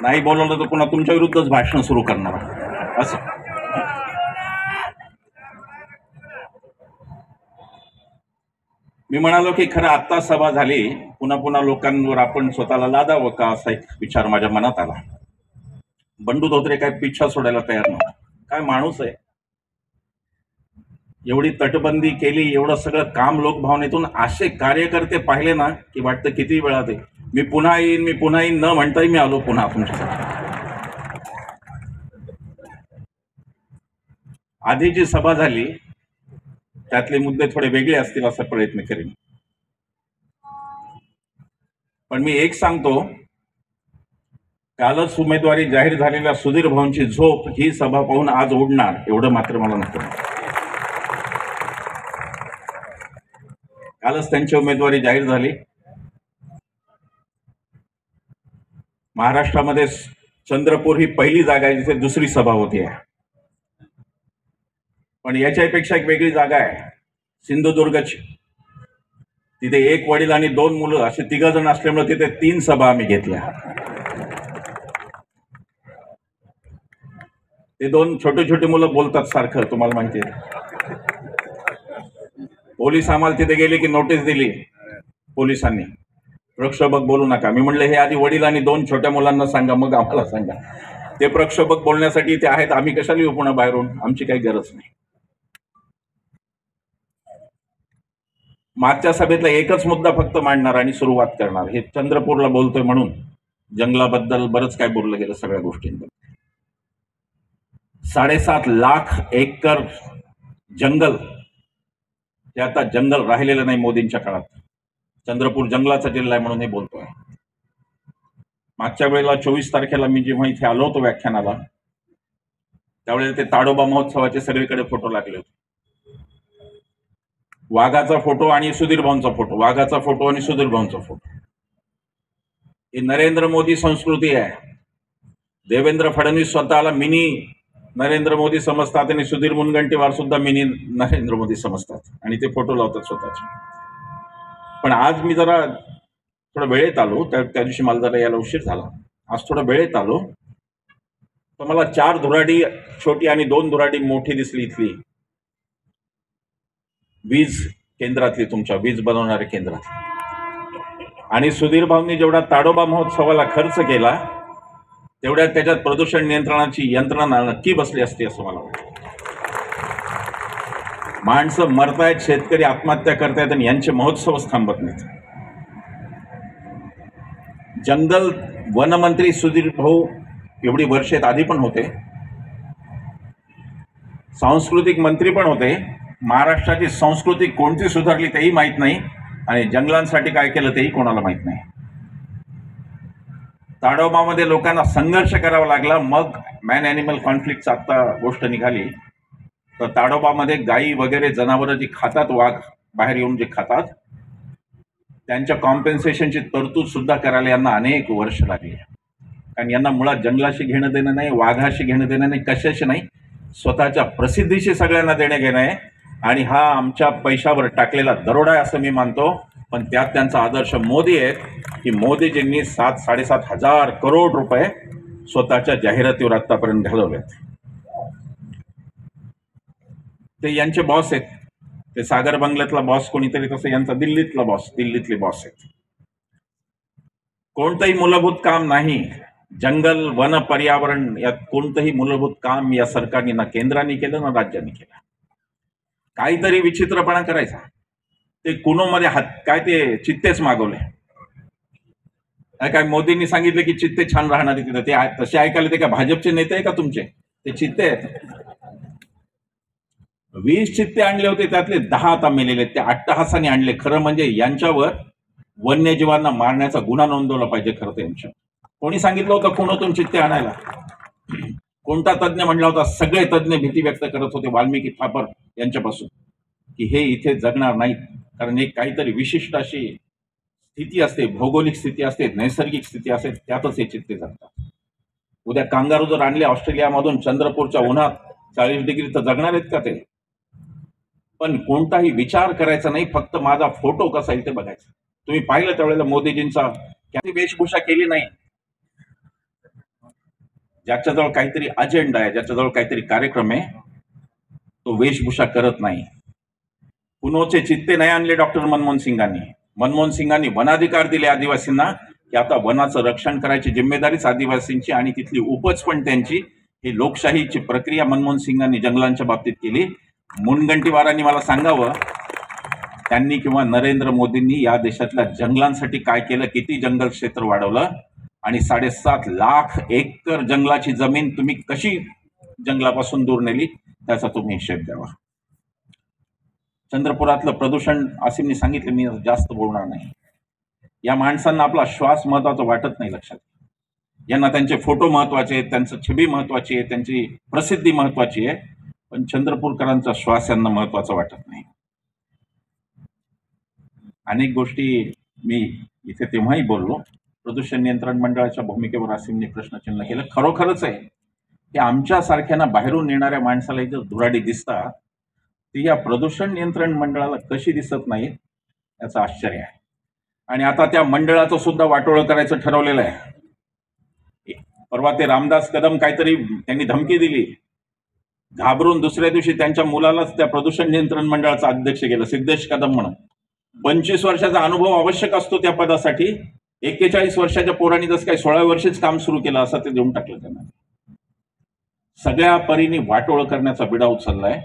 नाही बोलवलं तर पुन्हा तुमच्या विरुद्धच भाषण सुरू करणार असं. मी म्हणालो की खरं आत्ता सभा झाली, पुन्हा पुन्हा लोकांवर आपण स्वतःला लादावं का, असा एक विचार माझ्या मनात आला. बंडू धोत्रे काय पिच्छा सोडायला तयार नव्हता. काय माणूस आहे, एवढी तटबंदी केली, एवढं सगळं काम लोकभावनेतून, असे कार्यकर्ते पाहिले ना की वाटतं किती वेळा ते मी पुन्हा येईन न म्हणताही मी आलो पुन्हा तुमच्यासाठी. आधी जी सभा झाली त्यातले मुद्दे थोडे वेगळे असतील असा प्रयत्न करेन. पण मी एक सांगतो, कालच उमेदवारी जाहीर झालेल्या सुधीर भाऊंची झोप ही सभा पाहून आज उडणार, एवढं मात्र मला नक्की. कालच त्यांची उमेदवारी जाहीर झाली. महाराष्ट्रामध्ये चंद्रपूर ही पहिली जागा आहे जिथे दुसरी सभा होती आहे. पण याच्यापेक्षा एक वेगळी जागा आहे सिंधुदुर्गची. तिथे एक वडील आणि 2 मुलं असे 3 जण असल्यामुळे तिथे 3 सभा आम्ही घेतल्या. ते 2 छोटे छोटे मुलं बोलतात सारखं, तुम्हाला माहिती आहे. पोलीस आम्हाला तिथे गेले की नोटीस दिली पोलिसांनी, प्रक्षोभक बोलू नका. मी म्हणलं हे आधी वडील आणि 2 छोट्या मुलांना सांगा, मग आम्हाला सांगा. ते प्रक्षोभक बोलण्यासाठी ते आहेत, आम्ही कशाला येऊ पुन्हा बाहेरून, आमची काही गरज नाही. मागच्या सभेतला एकच मुद्दा फक्त मांडणार आणि सुरुवात करणार. हे चंद्रपूरला बोलतोय म्हणून जंगलाबद्दल बरंच काय बोललं गेलं, सगळ्या गोष्टींबद्दल. 7.5 लाख एकर जंगल, ते आता जंगल राहिलेलं नाही मोदींच्या काळात. चंद्रपूर जंगलाचा जिल्हा आहे म्हणून हे बोलतोय. मागच्या वेळेला 24 तारखेला मी जेव्हा इथे आलो होतो व्याख्यानाला, त्यावेळेला ते ताडोबा महोत्सवाचे सगळीकडे फोटो लागले होते. वाघाचा फोटो आणि सुधीर भाऊंचा फोटो, वाघाचा फोटो आणि सुधीर भाऊंचा फोटो. ही नरेंद्र मोदी संस्कृती आहे. देवेंद्र फडणवीस स्वतःला मिनी नरेंद्र मोदी समजतात आणि सुधीर मुनगंटीवार सुद्धा मिनी नरेंद्र मोदी समजतात आणि ते फोटो लावतात स्वतःचे. पण आज मी जरा थोडा वेळेत आलो, त्या दिवशी मला जरा यायला उशीर झाला. आज थोडा वेळेत आलो तर मला 4 धुराडी छोटी आणि 2 धुराडी मोठी दिसली इथली वीज केंद्रातली, तुमच्या वीज बनवणाऱ्या केंद्रातली. आणि सुधीर भाऊंनी जेवढा ताडोबा महोत्सवाला खर्च केला तेवढ्या त्याच्यात प्रदूषण नियंत्रणाची यंत्रणा नक्की बसली असती असं मला वाटतं. माणसं मरतायत, शेतकरी आत्महत्या करतायत आणि यांचे महोत्सवच थांबत नाहीत. जंगल वनमंत्री सुधीर भाऊ एवढी वर्षेत आधी पण होते, सांस्कृतिक मंत्री पण होते. महाराष्ट्राची संस्कृती कोणती सुधारली तेही माहीत नाही आणि जंगलांसाठी काय केलं तेही कोणाला माहीत नाही. ताडोबामध्ये लोकांना संघर्ष करावा लागला, मग मॅन ॲनिमल कॉन्फ्लिक्टची आता गोष्ट निघाली. तर ताडोबामध्ये गायी वगैरे जनावरं जी खातात, वाघ बाहेर येऊन जे खातात, त्यांच्या कॉम्पेन्सेशनची तरतूद सुद्धा करायला यांना अनेक वर्ष लागली. कारण यांना मुळात जंगलाशी घेणं देणं नाही, वाघाशी घेणं देणं नाही, कशाशी नाही, स्वतःच्या प्रसिद्धीशी सगळ्यांना देणं घेणं आहे. आणि हा आमच्या पैशावर टाकलेला दरोडा आहे असं मी मानतो. पण त्यात त्यांचा आदर्श मोदी आहेत की मोदीजींनी 7-7.5 हजार करोड रुपये स्वतःच्या जाहिरातीवर आतापर्यंत घालवलेत. ते यांचे बॉस आहेत. ते सागर बंगल्यातला बॉस कोणीतरी, तसं यांचा दिल्लीतला बॉस, दिल्लीतले बॉस आहेत. कोणतंही मूलभूत काम नाही, जंगल वन पर्यावरण यात कोणतंही मूलभूत काम या सरकारने ना केंद्राने केलं ना राज्याने केलं. काहीतरी विचित्रपणा करायचा. ते कुनोमध्ये काय ते चित्तेच मागवले. काय मोदींनी सांगितलं की चित्ते छान राहणार तिथे, ते तसे ऐकायला ते का भाजपचे नेते आहे का तुमचे? ते चित्ते आहेत. 20 चित्ते आणले होते, त्यातले 10 आता मेलेले. ते अट्टहासाने आणले. खरं म्हणजे यांच्यावर वन्यजीवांना मारण्याचा गुन्हा नोंदवला पाहिजे खरं तर यांच्या. कोणी सांगितलं होतं पुण्यातून चित्ते आणायला? कोणता तज्ज्ञ म्हणला होता? सगळे तज्ज्ञ भीती व्यक्त करत होते वाल्मिकी थापर यांच्यापासून की हे इथे जगणार नाहीत. कारण एक काहीतरी विशिष्ट अशी स्थिती असते, भौगोलिक स्थिती असते, नैसर्गिक स्थिती असते, त्यातच हे चित्ते जगतात. उद्या कांगारू जर आणले ऑस्ट्रेलियामधून चंद्रपूरच्या उन्हात 40 डिग्री, तर जगणार आहेत का ते? पण कोणताही विचार करायचा नाही, फक्त माझा फोटो कसा येईल ते बघायचं. तुम्ही पाहिलं त्यावेळेला मोदीजींचा वेशभूषा केली नाही. ज्याच्याजवळ काहीतरी अजेंडा आहे, ज्याच्याजवळ काहीतरी कार्यक्रम आहे, तो वेशभूषा करत नाही. पुनोचे चित्ते नाही आणले डॉक्टर मनमोहन सिंगांनी. मनमोहन सिंगांनी वनाधिकार दिले आदिवासींना, की आता वनाचं रक्षण करायची जिम्मेदारीच आदिवासींची आणि तिथली उपज पण त्यांची. ही लोकशाहीची प्रक्रिया मनमोहन सिंगांनी जंगलांच्या बाबतीत केली. मुनगंटीवारांनी मला सांगावं, त्यांनी किंवा नरेंद्र मोदींनी या देशातल्या जंगलांसाठी काय केलं, किती जंगल क्षेत्र वाढवलं आणि 7.5 लाख एकर जंगलाची जमीन तुम्ही कशी जंगलापासून दूर नेली, त्याचा तुम्ही हिशेब द्यावा. चंद्रपुरातलं प्रदूषण आसिमनी सांगितलं, मी जास्त बोलणार नाही. या माणसांना आपला श्वास महत्वाचा वाटत नाही. लक्षात, यांना त्यांचे फोटो महत्वाचे आहेत, त्यांचं छबी महत्वाची आहे, त्यांची प्रसिद्धी महत्वाची आहे, पण चंद्रपूरकरांचा श्वास यांना महत्वाचा वाटत नाही. अनेक गोष्टी मी इथे तेव्हाही बोललो. प्रदूषण नियंत्रण मंडळाच्या भूमिकेवर आसिमने प्रश्नचिन्ह केलं. खरोखरच आहे की आमच्यासारख्यांना बाहेरून येणाऱ्या माणसाला जर धुराडी दिसतात, ती या प्रदूषण नियंत्रण मंडळाला कशी दिसत नाही याचं आश्चर्य आहे. आणि आता त्या मंडळाचं सुद्धा वाटोळं करायचं ठरवलेलं आहे. परवा ते रामदास कदम काहीतरी त्यांनी धमकी दिली, घाबरून दुसऱ्या दिवशी त्यांच्या मुलालाच त्या प्रदूषण नियंत्रण मंडळाचा अध्यक्ष केलं, सिद्धेश कदम म्हणून. 25 वर्षाचा अनुभव आवश्यक असतो त्या पदासाठी. 41 वर्षाच्या पोरांनी जसं काही 16 वर्षीच काम सुरू केलं असं ते देऊन टाकलं त्यांना. सगळ्या परीने वाटोळ करण्याचा बिडा उचललाय.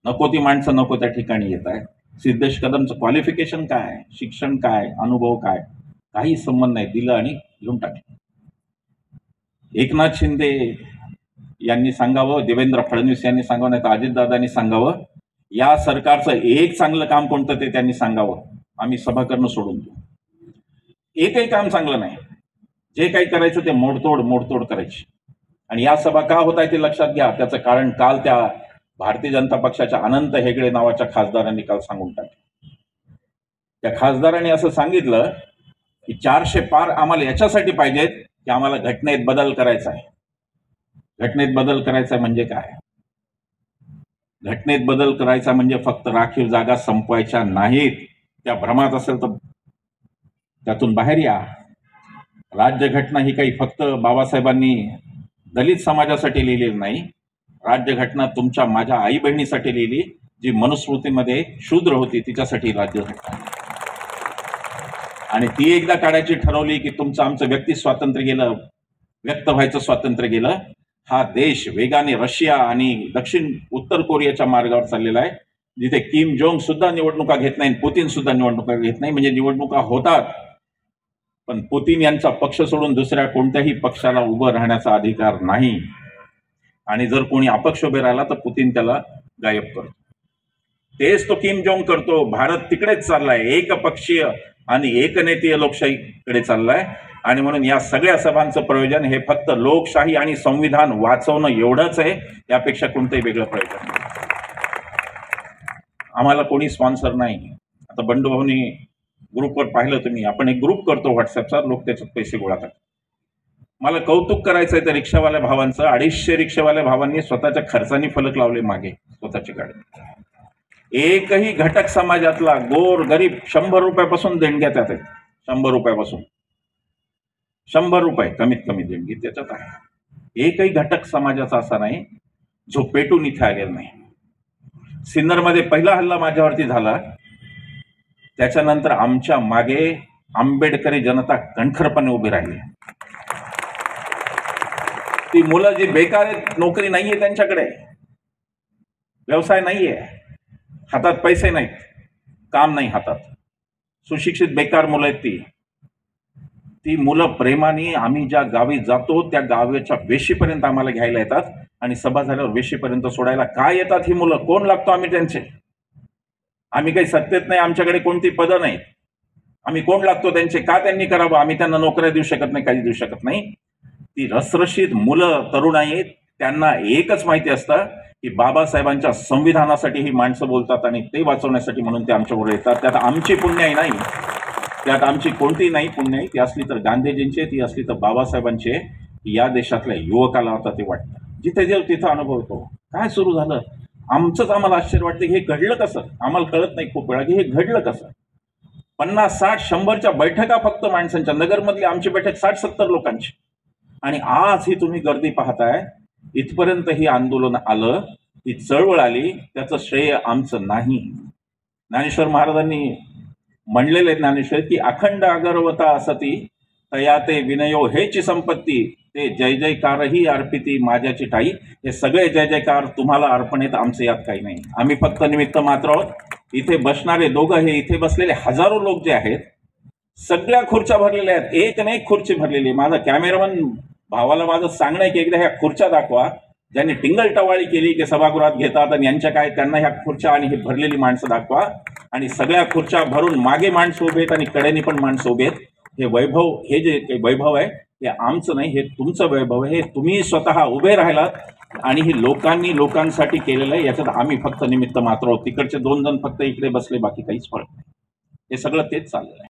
नको ती माणसं नको त्या ठिकाणी येत आहे. सिद्धेश कदमचं क्वालिफिकेशन काय, शिक्षण काय, अनुभव काय, काही संबंध नाही. दिलं आणि घेऊन टाकलं. एकनाथ शिंदे यांनी सांगावं, देवेंद्र फडणवीस यांनी सांगावं, नाही तर अजितदादांनी सांगावं, या सरकारचं एक चांगलं काम कोणतं ते त्यांनी सांगावं. आम्ही सभा करणं सोडून देऊ. एकही काम चांगलं नाही. जे काही करायचं ते मोडतोड करायची. आणि या सभा का होत आहे ते लक्षात घ्या. त्याचं कारण काल त्या भारतीय जनता पक्षाच्या अनंत हेगडे नावाच्या खासदारांनी काल सांगून टाकलं. त्या खासदारांनी असं सांगितलं की 400 पार आम्हाला याच्यासाठी पाहिजेत की आम्हाला घटनेत बदल करायचा आहे. घटनेत बदल करायचा म्हणजे काय? घटनेत बदल करायचा म्हणजे फक्त राखीव जागा संपवायच्या नाहीत. त्या भ्रमात असेल तर त्यातून बाहेर या. राज्यघटना ही काही फक्त बाबासाहेबांनी दलित समाजासाठी लिहिलेली नाही. राज्यघटना तुमच्या माझ्या आई बहिणीसाठी लिहिली, जी मनुस्मृतीमध्ये शूद्र होती तिच्यासाठी राज्यघटना. आणि ती एकदा काढायची ठरवली की तुमचं आमचं व्यक्ती स्वातंत्र्य गेलं, व्यक्त व्हायचं स्वातंत्र्य गेलं. हा देश वेगाने रशिया आणि उत्तर कोरियाच्या मार्गावर चाललेला आहे, जिथे किम जोंग सुद्धा निवडणुका घेत नाही, पुतीन सुद्धा निवडणुका घेत नाही. म्हणजे निवडणुका होतात, पण पुतीन यांचा पक्ष सोडून दुसऱ्या कोणत्याही पक्षाला उभं राहण्याचा अधिकार नाही. आणि जर कोणी अपक्ष उभे राहिला तर पुतीन त्याला गायब करतो. तेच तो किम जोंग करतो. भारत तिकडेच चाललाय, एकपक्षीय आणि एकनेतीय लोकशाहीकडे चाललाय. आणि म्हणून या सगळ्या सभांचं प्रयोजन हे फक्त लोकशाही आणि संविधान वाचवणं एवढंच आहे. यापेक्षा कोणतंही वेगळं प्रयोजन नाही. आम्हाला कोणी स्पॉन्सर नाही. आता बंडू भाऊनी ग्रुपवर पाहिलं तुम्ही, आपण एक ग्रुप करतो व्हॉट्सअपचा, लोक त्याच्यात पैसे गोळा करतात. मला कौतुक करायचंय त्या रिक्षावाल्या भावांचं. 250 रिक्षावाल्या भावांनी स्वतःच्या खर्चाने फलक लावले मागे स्वतःची गाडी. एकही घटक समाजातला गोर गरीब 100 रुपयापासून देणग्या त्यात आहेत. 100 रुपयापासून 100 रुपये कमीत कमी देणगी त्याच्यात आहे. एकही घटक समाजाचा असा नाही जो पेटून इथे आलेला नाही. सिन्नरमध्ये पहिला हल्ला माझ्यावरती झाला, त्याच्यानंतर आमच्या मागे आंबेडकरी जनता कणखरपणे उभी राहिली. ती मुलं जी बेकार आहेत, नोकरी नाहीये त्यांच्याकडे, व्यवसाय नाहीये, हातात पैसे नाहीत, काम नाही हातात, सुशिक्षित बेकार मुलं आहेत. ती मुलं प्रेमाने आम्ही ज्या गावी जातो त्या गावाच्या वेशीपर्यंत आम्हाला घ्यायला येतात आणि सभा झाल्यावर वेशीपर्यंत सोडायला काय येतात ही मुलं? कोण लागतो आम्ही त्यांचे? आम्ही काही सत्तेत नाही, आमच्याकडे कोणती पदं नाहीत. आम्ही कोण लागतो त्यांचे? का त्यांनी करावं? आम्ही त्यांना नोकऱ्या देऊ शकत नाही, काही देऊ शकत नाही. ती रसरशीत मुलं तरुण आहेत, त्यांना एकच माहिती असतं की बाबासाहेबांच्या संविधानासाठी ही माणसं बोलतात आणि ते वाचवण्यासाठी म्हणून ते आमच्याबरोबर येतात. त्यात आमची पुण्याई नाही, त्यात आमची कोणती नाही पुण्याई. ती असली तर गांधीजींची, ती असली तर बाबासाहेबांची. या देशातल्या युवकाला आता ते वाटतं, जिथे जेव तिथं अनुभव येतो. काय सुरू झालं? आमचंच आम्हाला आश्चर्य वाटतं की हे घडलं कसं. आम्हाला कळत नाही खूप वेळा की हे घडलं कसं. 50, 60, 100च्या बैठका फक्त माणसांच्या. नगरमधली आमची बैठक 60-70 लोकांची. आणि आज ही तुम्ही गर्दी पाहताय, इथपर्यंत ही आंदोलन आलं, ही चळवळ आली, त्याचं श्रेय आमचं नाही. ज्ञानेश्वर महाराजांनी म्हणलेले ज्ञानेश्वर की अखंड अगरवता असती तया ते विनयो हेची संपत्ती, ते जय जयकारही अर्पिती माझ्याची ठाई. हे सगळे जय जयकार तुम्हाला अर्पण आहेत, आमचे यात काही नाही. आम्ही फक्त निमित्त मात्र आहोत. इथे बसणारे दोघं, हे इथे बसलेले हजारो लोक जे आहेत, सगळ्या खुर्च्या भरलेल्या आहेत, एक ना एक खुर्ची भरलेली आहे. माझा कॅमेरामन भावाला माझं सांगणं आहे की एकदा ह्या खुर्च्या दाखवा, ज्यांनी टिंगल टवाळी केली की सभागृहात घेतात आणि यांच्या काय, त्यांना ह्या खुर्च्या आणि ही भरलेली माणसं दाखवा. आणि सगळ्या खुर्च्या भरून मागे माणसं उभे आहेत आणि कडेने पण माणसं उभे आहेत. हे वैभव, हे जे वैभव आहे हे आमचं नाही, हे तुमचं वैभव आहे. हे तुम्ही स्वतः उभे राहिलात आणि हे लोकांनी लोकांसाठी केलेलं आहे. याच्यात आम्ही फक्त निमित्त मात्र आहोत. तिकडचे 2 जण फक्त इकडे बसले, बाकी काहीच फरक नाही. हे सगळं तेच चाललंय.